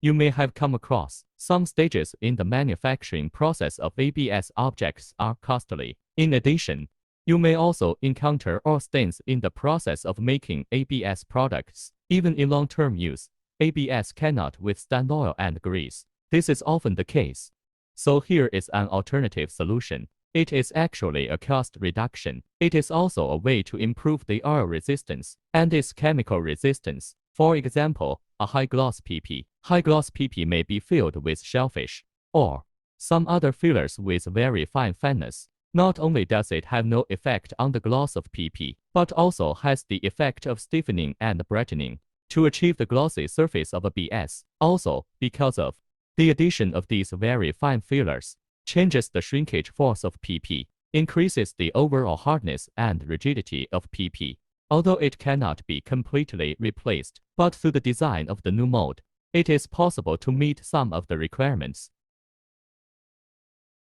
You may have come across some stages in the manufacturing process of ABS objects are costly. In addition, you may also encounter oil stains in the process of making ABS products. Even in long-term use, ABS cannot withstand oil and grease. This is often the case. So here is an alternative solution. It is actually a cost reduction. It is also a way to improve the oil resistance and its chemical resistance. For example, a high-gloss PP. High-gloss PP may be filled with shellfish or some other fillers with very fine fineness. Not only does it have no effect on the gloss of PP, but also has the effect of stiffening and brightening to achieve the glossy surface of ABS. Also, because of the addition of these very fine fillers, changes the shrinkage force of PP, increases the overall hardness and rigidity of PP. Although it cannot be completely replaced, but through the design of the new mold, it is possible to meet some of the requirements.